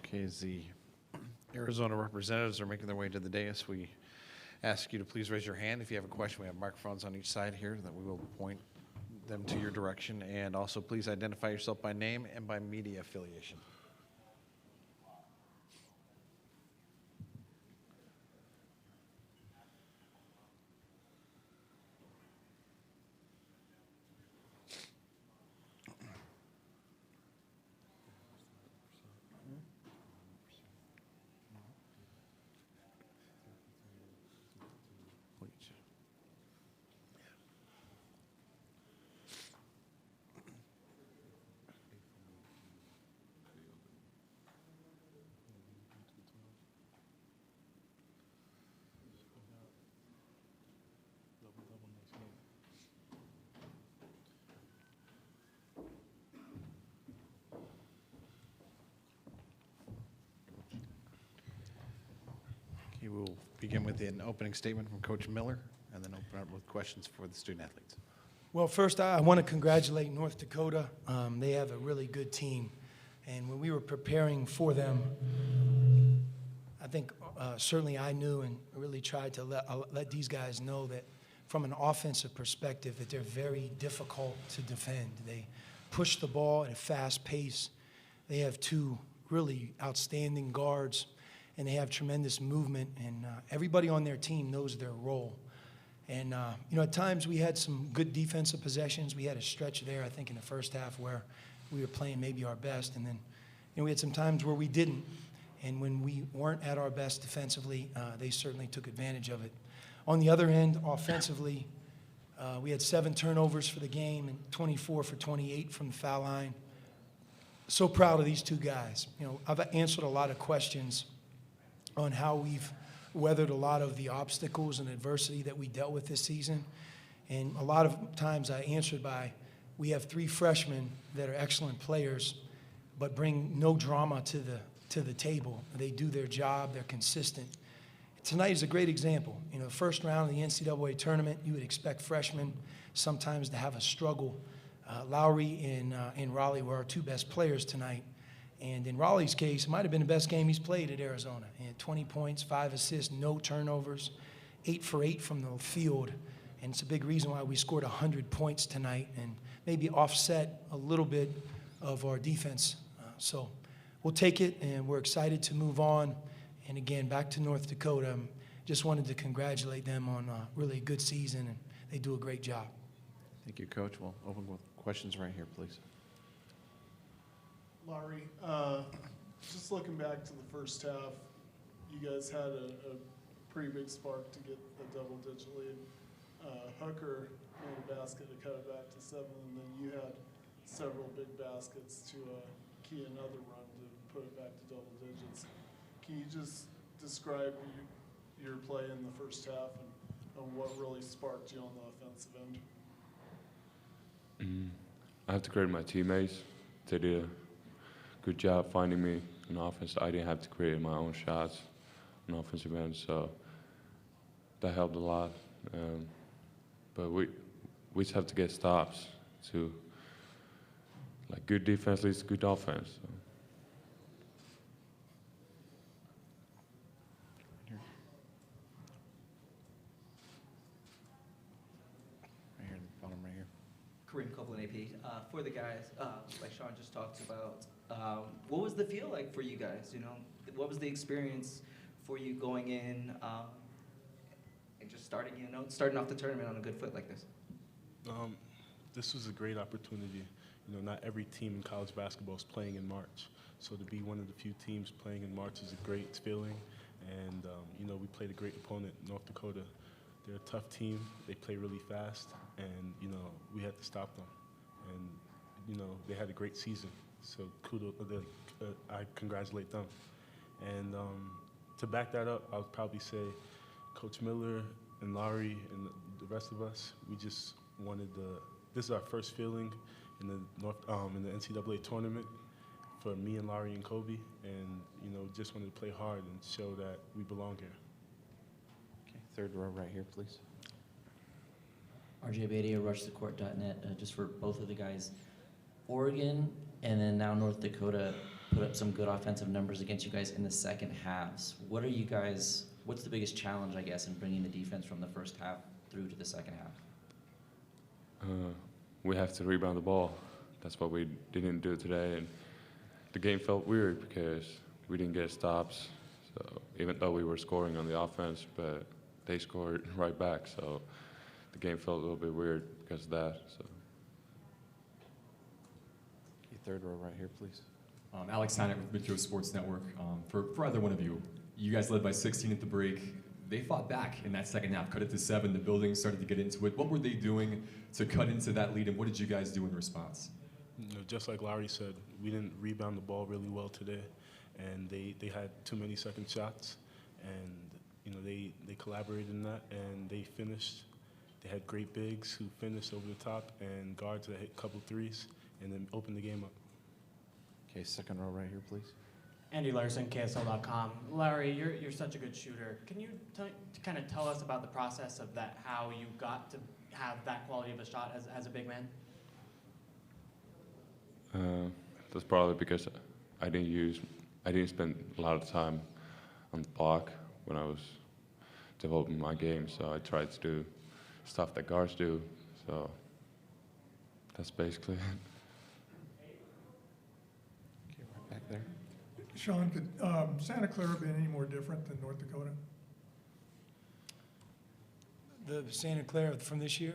Okay, as the Arizona representatives are making their way to the dais, we ask you to please raise your hand. If you have a question, we have microphones on each side here that we will point them to your direction. And also, please identify yourself by name and by media affiliation. Okay, we'll begin with an opening statement from Coach Miller and then open up with questions for the student athletes. Well, first, I want to congratulate North Dakota. They have a really good team. And when we were preparing for them, I think certainly I knew and really tried to let these guys know that from an offensive perspective that they're very difficult to defend. They push the ball at a fast pace. They have two really outstanding guards, and they have tremendous movement, and everybody on their team knows their role. And, at times we had some good defensive possessions. We had a stretch there, I think, in the first half where we were playing maybe our best, and then we had some times where we didn't. And when we weren't at our best defensively, they certainly took advantage of it. On the other end, offensively, we had 7 turnovers for the game and 24 for 28 from the foul line. So proud of these two guys. I've answered a lot of questions on how we've weathered a lot of the obstacles and adversity that we dealt with this season. And a lot of times I answered by, we have 3 freshmen that are excellent players, but bring no drama to the table. They do their job, they're consistent. Tonight is a great example. First round of the NCAA tournament, you would expect freshmen sometimes to have a struggle. Lowry and Raleigh were our 2 best players tonight. And in Raleigh's case, it might have been the best game he's played at Arizona. He had 20 points, 5 assists, no turnovers, 8 for 8 from the field. And it's a big reason why we scored 100 points tonight and maybe offset a little bit of our defense. So we'll take it, and we're excited to move on. And again, back to North Dakota. Just wanted to congratulate them on a really good season, and they do a great job. Thank you, Coach. We'll open with questions right here, please. Larry, just looking back to the first half, you guys had a pretty big spark to get a double-digit lead. Hooker made a basket to cut it back to 7, and then you had several big baskets to key another run to put it back to double digits. Can you just describe your play in the first half and what really sparked you on the offensive end? I have to credit my teammates. They did a good job finding me on offense. I didn't have to create my own shots on offensive end, so that helped a lot. But we just have to get stops too. Like, good defense leads to good offense. So. Kareem Copeland, AP. For the guys, like Sean just talked about, what was the feel like for you guys? What was the experience for you going in and just starting off the tournament on a good foot like this? This was a great opportunity. Not every team in college basketball is playing in March. So to be one of the few teams playing in March is a great feeling. And, we played a great opponent, North Dakota. They're a tough team. They play really fast. And, we had to stop them. And, they had a great season. So kudos, I congratulate them. And to back that up, I would probably say Coach Miller and Lowry and the rest of us, we just wanted this is our first feeling in the NCAA tournament for me and Lowry and Kobe. And, just wanted to play hard and show that we belong here. Okay, third row right here, please. RJ Badia, rushthecourt.net, just for both of the guys. Oregon and then now North Dakota, put up some good offensive numbers against you guys in the second halves. What's the biggest challenge, I guess, in bringing the defense from the first half through to the second half? We have to rebound the ball. That's what we didn't do today, and the game felt weird because we didn't get stops. So even though we were scoring on the offense, but they scored right back, so the game felt a little bit weird because of that. So. Okay, third row right here, please. Alex Steiner with Metro Sports Network. For either one of you, you guys led by 16 at the break. They fought back in that second half, cut it to 7. The building started to get into it. What were they doing to cut into that lead, and what did you guys do in response? You know, just like Larry said, we didn't rebound the ball really well today, and they had too many second shots, and you know they collaborated in that, and they finished. They had great bigs who finished over the top, and guards that hit a couple threes, and then opened the game up. Okay, second row right here, please. Andy Larson, KSL.com. Larry, you're such a good shooter. Can you kind of tell us about the process of that, how you got to have that quality of a shot as a big man? That's probably because I didn't spend a lot of time on the block when I was developing my game, so I tried to do stuff that guards do, so that's basically it. Okay, right back there. Sean, could Santa Clara been any more different than North Dakota? The Santa Clara from this year?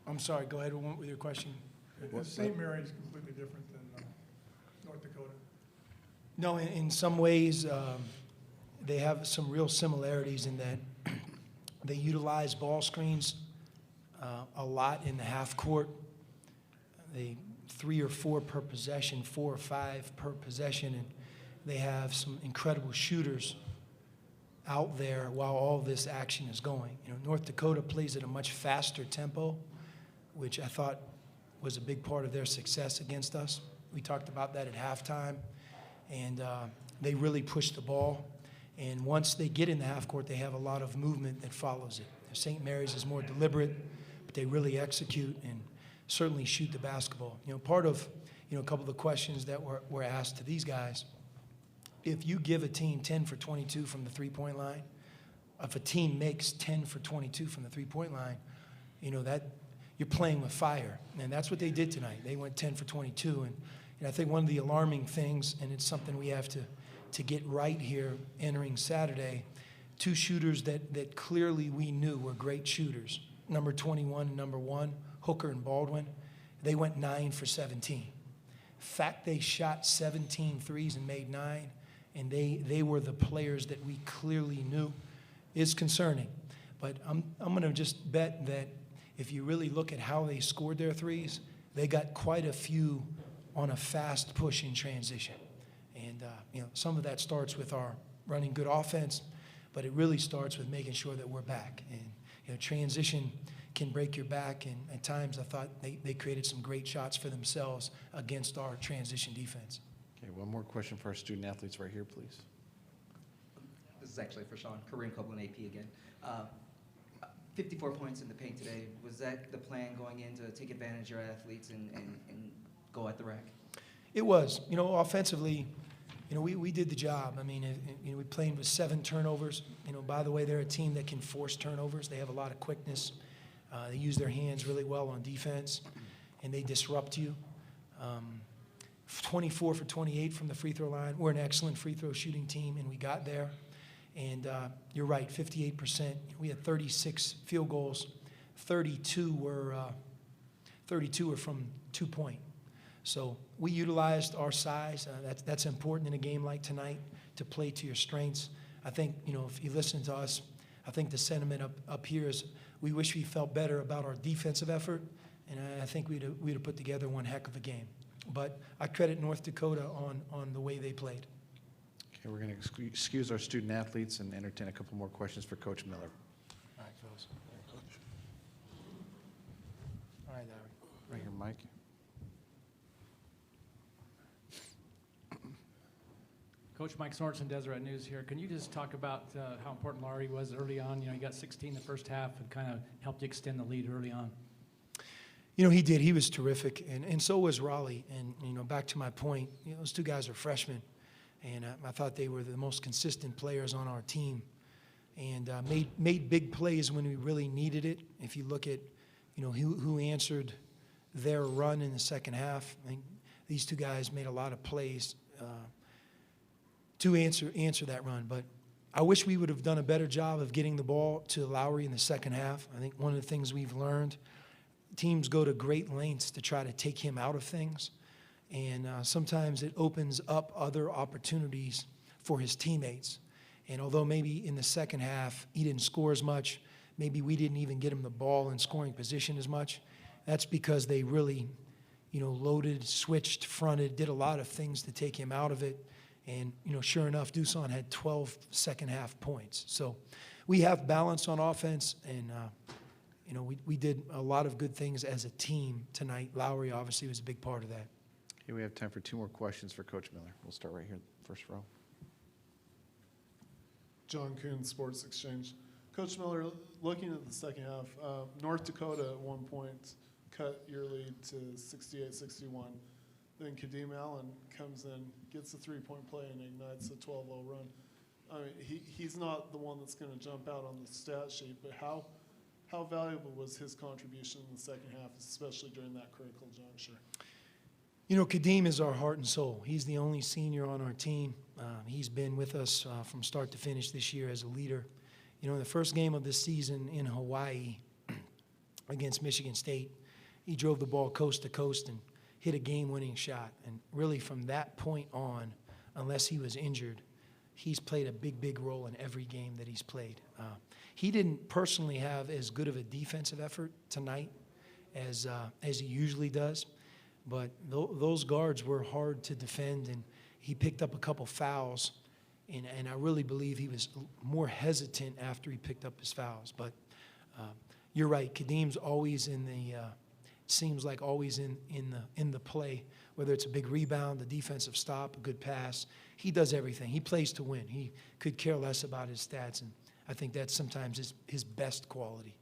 I'm sorry, go ahead with your question. St. Mary's completely different than North Dakota. No, in some ways, they have some real similarities in that they utilize ball screens a lot in the half court. They 3 or 4 per possession, 4 or 5 per possession, and they have some incredible shooters out there while all this action is going. You know, North Dakota plays at a much faster tempo, which I thought was a big part of their success against us. We talked about that at halftime, and they really push the ball. And once they get in the half court, they have a lot of movement that follows it. St. Mary's is more deliberate, but they really execute and certainly shoot the basketball. You know, part of, you know, a couple of the questions that were asked to these guys, if you give a team 10 for 22 from the three-point line, if a team makes 10 for 22 from the three-point line, you know, that you're playing with fire. And that's what they did tonight. They went 10 for 22. And I think one of the alarming things, and it's something we have to get right here entering Saturday, 2 shooters that clearly we knew were great shooters, number 21 and number 1, Hooker and Baldwin, they went 9 for 17. Fact they shot 17 threes and made 9, and they were the players that we clearly knew, is concerning. But I'm going to just bet that if you really look at how they scored their threes, they got quite a few on a fast push in transition. And you know, some of that starts with our running good offense, but it really starts with making sure that we're back. And you know, transition can break your back, and at times I thought they created some great shots for themselves against our transition defense. Okay, one more question for our student athletes right here, please. This is actually for Sean. Kareem Copeland, AP again. 54 points in the paint today. Was that the plan going in to take advantage of your athletes and go at the rack? It was. You know, offensively, you know, we did the job. I mean, you know, we played with 7 turnovers. You know, by the way, they're a team that can force turnovers. They have a lot of quickness. They use their hands really well on defense, and they disrupt you. 24 for 28 from the free throw line. We're an excellent free throw shooting team, and we got there. And you're right, 58%. We had 36 field goals. 32 were from 2-point. So we utilized our size. That's important in a game like tonight, to play to your strengths. I think, you know, if you listen to us, I think the sentiment up here is we wish we felt better about our defensive effort, and I think we'd have put together one heck of a game. But I credit North Dakota on the way they played. Okay, we're going to excuse our student athletes and entertain a couple more questions for Coach Miller. All right, fellas. All right, Larry. Right here, Mike. Coach Mike Sorensen, Deseret News here. Can you just talk about how important Laurie was early on? You know, you got 16 the first half and kind of helped you extend the lead early on. He did. He was terrific, and so was Raleigh. And, back to my point, those two guys are freshmen, and I thought they were the most consistent players on our team, and made big plays when we really needed it. If you look at, who answered their run in the second half, I think these two guys made a lot of plays to answer that run. But I wish we would have done a better job of getting the ball to Lowry in the second half. I think one of the things we've learned, teams go to great lengths to try to take him out of things, and sometimes it opens up other opportunities for his teammates. And although maybe in the second half he didn't score as much, maybe we didn't even get him the ball in scoring position as much, that's because they really, loaded, switched, fronted, did a lot of things to take him out of it. And, sure enough, Doosan had 12 second half points. So we have balance on offense, and we did a lot of good things as a team tonight. Lowry obviously was a big part of that. Okay, we have time for 2 more questions for Coach Miller. We'll start right here, first row. John Kuhn, Sports Exchange. Coach Miller, looking at the second half, North Dakota at one point cut your lead to 68-61. Then Kadeem Allen comes in, gets a three-point play, and ignites a 12-0 run. I mean, he's not the one that's going to jump out on the stat sheet, but how valuable was his contribution in the second half, especially during that critical juncture? Kadeem is our heart and soul. He's the only senior on our team. He's been with us from start to finish this year as a leader. In the first game of the season in Hawaii against Michigan State, he drove the ball coast to coast and hit a game-winning shot. And really from that point on, unless he was injured, he's played a big, big role in every game that he's played. He didn't personally have as good of a defensive effort tonight as he usually does, but those guards were hard to defend, and he picked up a couple fouls, and I really believe he was more hesitant after he picked up his fouls. But you're right, Kadeem's always in the seems like always in the play, whether it's a big rebound, a defensive stop, a good pass. He does everything. He plays to win. He could care less about his stats, and I think that's sometimes his best quality.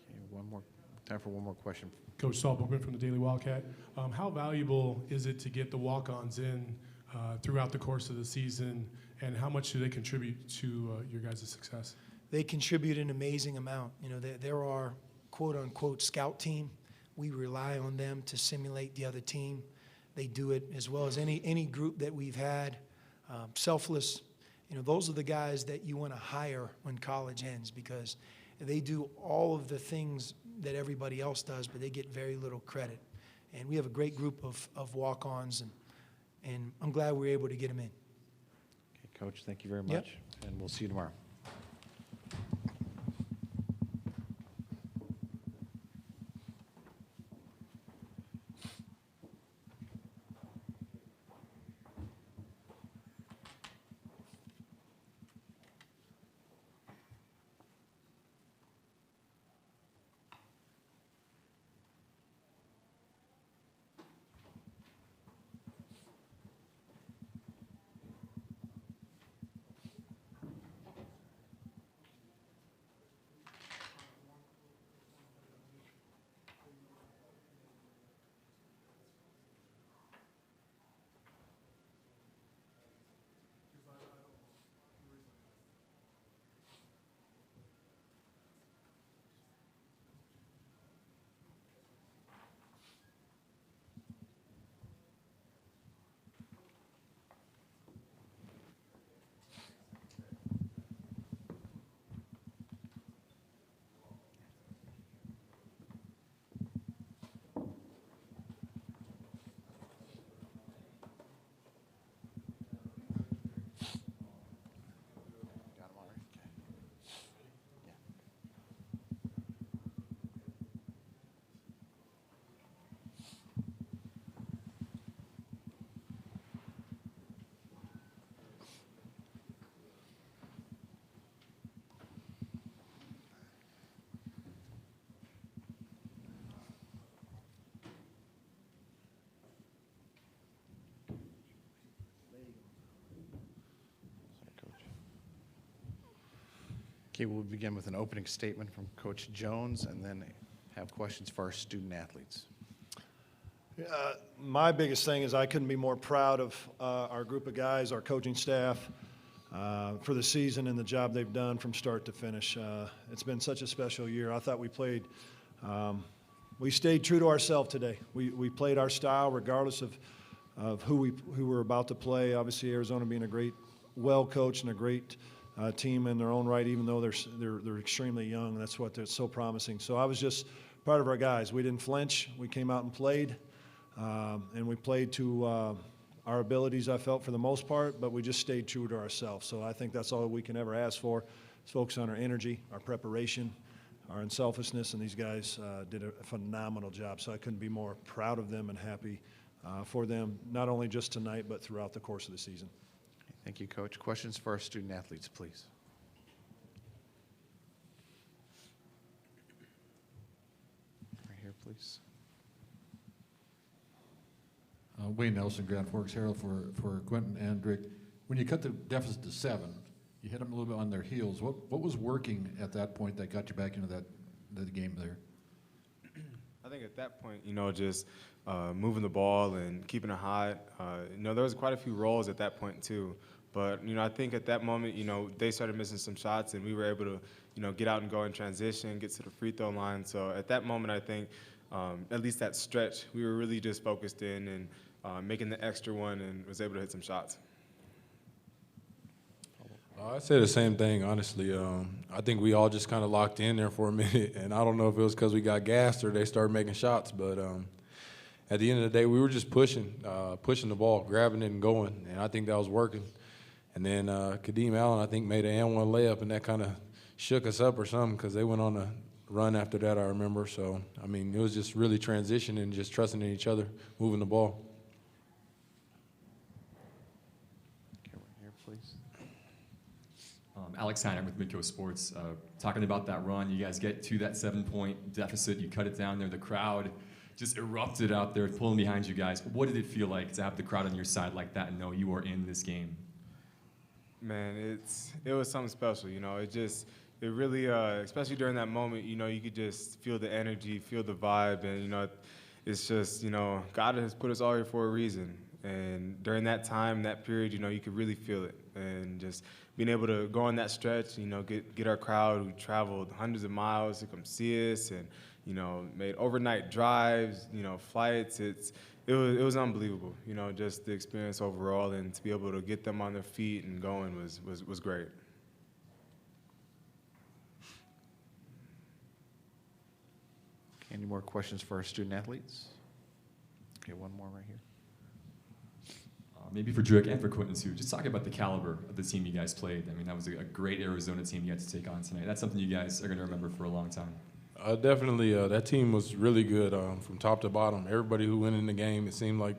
Okay, time for one more question. Coach Saul Bookman from the Daily Wildcat. How valuable is it to get the walk-ons in throughout the course of the season, and how much do they contribute to your guys' success? They contribute an amazing amount. They're our quote-unquote scout team. We rely on them to simulate the other team. They do it as well as any group that we've had. Selfless. Those are the guys that you want to hire when college ends, because they do all of the things that everybody else does, but they get very little credit. And we have a great group of walk-ons, and I'm glad we were able to get them in. Okay, Coach, thank you very much, Yep. and we'll see you tomorrow. Okay, we'll begin with an opening statement from Coach Jones, and then have questions for our student athletes. My biggest thing is I couldn't be more proud of our group of guys, our coaching staff, for the season and the job they've done from start to finish. It's been such a special year. I thought we played, we stayed true to ourselves today. We played our style regardless of who we're about to play. Obviously, Arizona being a great, well-coached and a great team in their own right, even though they're extremely young. And that's what they're so promising. So I was just proud of our guys. We didn't flinch. We came out and played. And we played to our abilities, I felt, for the most part, but we just stayed true to ourselves. So I think that's all we can ever ask for, is focus on our energy, our preparation, our unselfishness, and these guys did a phenomenal job. So I couldn't be more proud of them and happy for them, not only just tonight, but throughout the course of the season. Thank you, Coach. Questions for our student athletes, please. Right here, please. Wayne Nelson, Grand Forks Herald for Quentin and Rick. When you cut the deficit to 7, you hit them a little bit on their heels. What was working at that point that got you back into the game there? I think at that point, just moving the ball and keeping it hot. There was quite a few rolls at that point too. But I think at that moment, they started missing some shots, and we were able to, get out and go in transition, get to the free throw line. So at that moment, I think at least that stretch, we were really just focused in and making the extra one, and was able to hit some shots. I'd say the same thing, honestly. I think we all just kind of locked in there for a minute, and I don't know if it was because we got gassed or they started making shots, but at the end of the day, we were just pushing the ball, grabbing it and going, and I think that was working. And then Kadeem Allen, I think, made an and-one layup, and that kind of shook us up or something because they went on a run after that, I remember. So, it was just really transitioning and just trusting in each other, moving the ball. Alex Heiner with Midco Sports, talking about that run. You guys get to that 7-point deficit. You cut it down there. The crowd just erupted out there, pulling behind you guys. What did it feel like to have the crowd on your side like that and know you are in this game? Man, it was something special. It really, especially during that moment, you could just feel the energy, feel the vibe, and it's just, God has put us all here for a reason. And during that time, that period, you could really feel it, and just being able to go on that stretch, get our crowd who traveled hundreds of miles to come see us, and made overnight drives, flights. It was unbelievable. Just the experience overall, and to be able to get them on their feet and going was great. Any more questions for our student athletes? Okay, one more right here. Maybe for Drake and for Quentin too, just talking about the caliber of the team you guys played. That was a great Arizona team you had to take on tonight. That's something you guys are going to remember for a long time. Definitely, that team was really good from top to bottom. Everybody who went in the game, it seemed like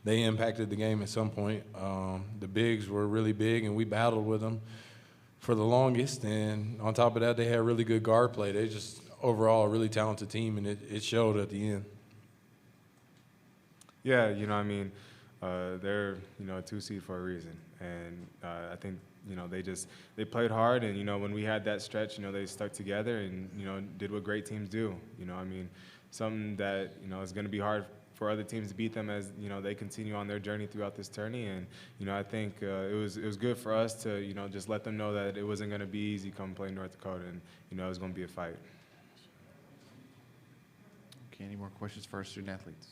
they impacted the game at some point. The bigs were really big, and we battled with them for the longest. And on top of that, they had really good guard play. They just overall a really talented team, and it showed at the end. Yeah, they're a 2 seed for a reason, and I think they played hard, and when we had that stretch, they stuck together and did what great teams do. Something that is going to be hard for other teams to beat them as they continue on their journey throughout this tourney, and I think it was good for us to just let them know that it wasn't going to be easy come play North Dakota, and it was going to be a fight. Okay, any more questions for our student athletes?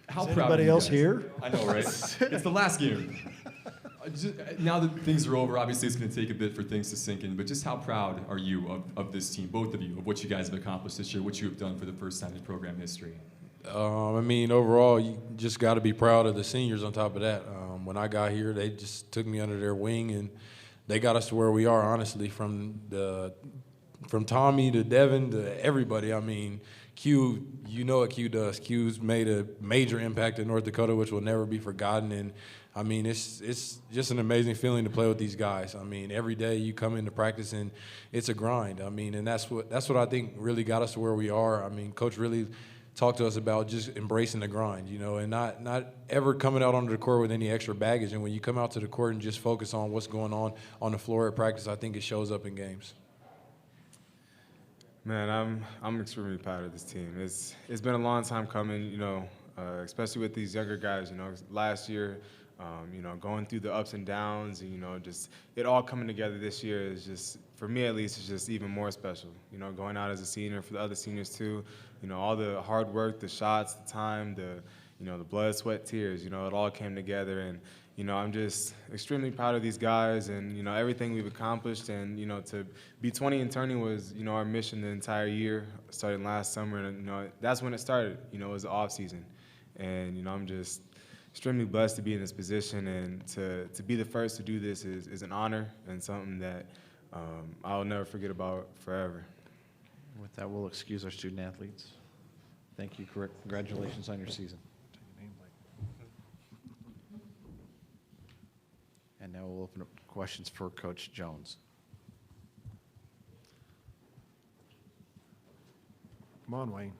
How Is proud anybody are you else guys? here? I know, right? It's the last game. Now that things are over, obviously it's going to take a bit for things to sink in, but just how proud are you of this team, both of you, of what you guys have accomplished this year, what you have done for the first time in program history? Overall, you just got to be proud of the seniors on top of that. When I got here, they just took me under their wing, and they got us to where we are, honestly, from Tommy to Devin to everybody. Q, you know what Q does. Q's made a major impact in North Dakota, which will never be forgotten. And it's just an amazing feeling to play with these guys. Every day you come into practice and it's a grind. And that's what I think really got us to where we are. Coach really talked to us about just embracing the grind, you know, and not ever coming out onto the court with any extra baggage. And when you come out to the court and just focus on what's going on the floor at practice, I think it shows up in games. Man, I'm extremely proud of this team. It's been a long time coming, you know, especially with these younger guys. You know, last year, you know, going through the ups and downs, and, you know, just it all coming together this year is just, for me at least, it's just even more special. You know, going out as a senior, for the other seniors too. You know, all the hard work, the shots, the time, the blood, sweat, tears. You know, it all came together, and you know, I'm just extremely proud of these guys and, you know, everything we've accomplished. And, you know, to be 20 and turning was, you know, our mission the entire year, starting last summer. And, you know, that's when it started, you know, it was the off season. And, you know, I'm just extremely blessed to be in this position, and to be the first to do this is an honor and something that I'll never forget about forever. With that, we'll excuse our student athletes. Thank you. Congratulations on your season. And now we'll open up questions for Coach Jones. Come on, Wayne.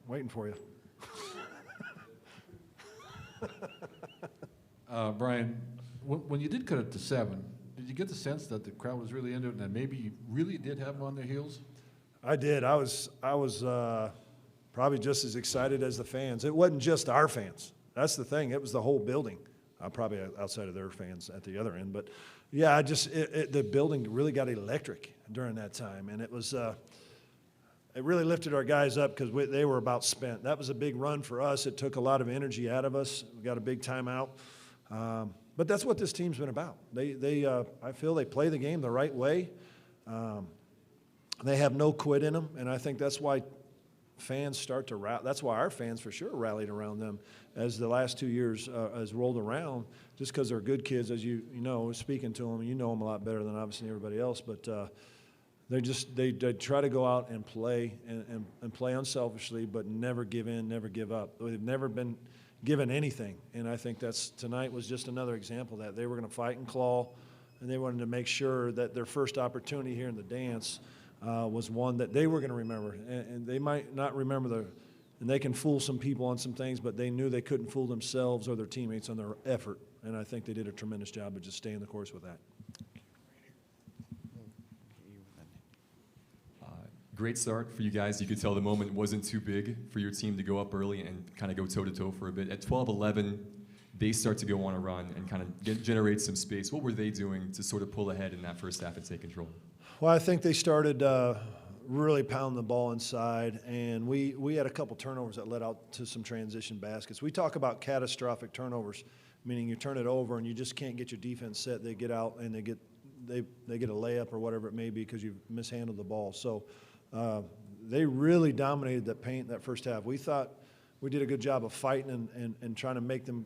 Waiting for you. Brian, when you did cut it to 7, did you get the sense that the crowd was really into it and that maybe you really did have them on their heels? I did. I was probably just as excited as the fans. It wasn't just our fans. That's the thing. It was the whole building. Probably outside of their fans at the other end. But, yeah, the building really got electric during that time. And it was it really lifted our guys up because they were about spent. That was a big run for us. It took a lot of energy out of us. We got a big timeout. But that's what this team's been about. I feel they play the game the right way. They have no quit in them, and I think that's why fans start to rally. That's why our fans for sure rallied around them as the last 2 years has rolled around, just because they're good kids, as you know, speaking to them, you know them a lot better than obviously everybody else, but they try to go out and play and play unselfishly, but never give in, never give up. They've never been given anything, and I think tonight was just another example of that. They were going to fight and claw, and they wanted to make sure that their first opportunity here in the dance was one that they were going to remember. And they might not remember and they can fool some people on some things, but they knew they couldn't fool themselves or their teammates on their effort. And I think they did a tremendous job of just staying the course with that. Great start for you guys. You could tell the moment wasn't too big for your team to go up early and kind of go toe-to-toe for a bit. At 12-11, they start to go on a run and kind of generate some space. What were they doing to sort of pull ahead in that first half and take control? Well, I think they started really pounding the ball inside, and we had a couple turnovers that led out to some transition baskets. We talk about catastrophic turnovers, meaning you turn it over and you just can't get your defense set. They get out and they get a layup or whatever it may be because you've mishandled the ball. So they really dominated that paint that first half. We thought we did a good job of fighting and trying to make them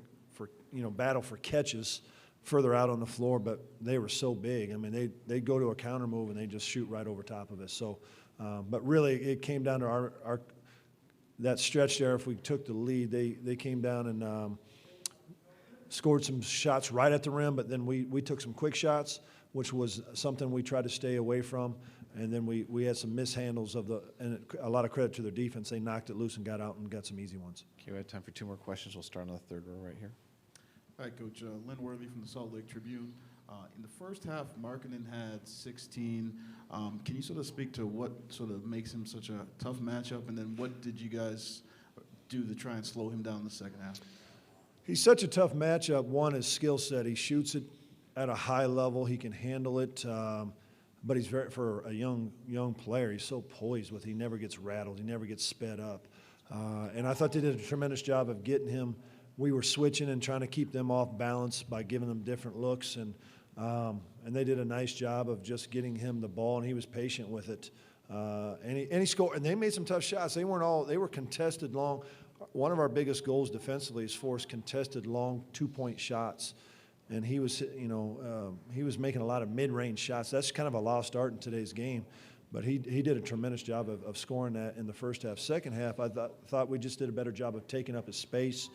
battle for catches further out on the floor, but they were so big. I mean, they go to a counter move and they just shoot right over top of us. So, but really, it came down to our that stretch there. If we took the lead, they came down and scored some shots right at the rim, but then we took some quick shots, which was something we tried to stay away from. And then we had some mishandles and a lot of credit to their defense. They knocked it loose and got out and got some easy ones. Okay, we have time for 2 more questions. We'll start on the third row right here. Hi, Coach. Lynn Worthy from the Salt Lake Tribune. In the first half, Markkanen had 16. Can you sort of speak to what sort of makes him such a tough matchup, and then what did you guys do to try and slow him down in the second half? He's such a tough matchup. One, his skill set. He shoots it at a high level. He can handle it. But he's for a young player, he's so poised with it. He never gets rattled. He never gets sped up. And I thought they did a tremendous job of getting him. We were switching and trying to keep them off balance by giving them different looks. And they did a nice job of just getting him the ball, and he was patient with it. And he scored. And they made some tough shots. They were contested long. One of our biggest goals defensively is force contested long 2-point shots. And he was making a lot of mid-range shots. That's kind of a lost art in today's game. But he did a tremendous job of scoring that in the first half. Second half, I thought we just did a better job of taking up his space,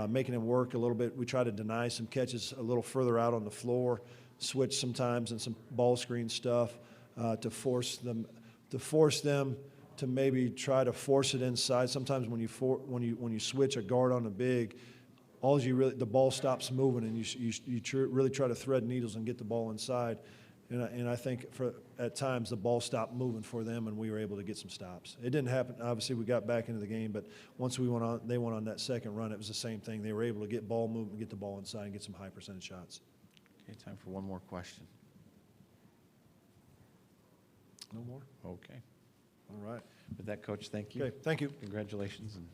making him work a little bit. We tried to deny some catches a little further out on the floor, switch sometimes and some ball screen stuff to force them to maybe try to force it inside. Sometimes when you switch a guard on a big, the ball stops moving, and you really try to thread needles and get the ball inside. And I think at times the ball stopped moving for them, and we were able to get some stops. It didn't happen. Obviously, we got back into the game, but once they went on that second run, it was the same thing. They were able to get ball movement, get the ball inside, and get some high percentage shots. Okay, time for one more question. No more? Okay. All right. With that, Coach, thank you. Okay, thank you. Congratulations. And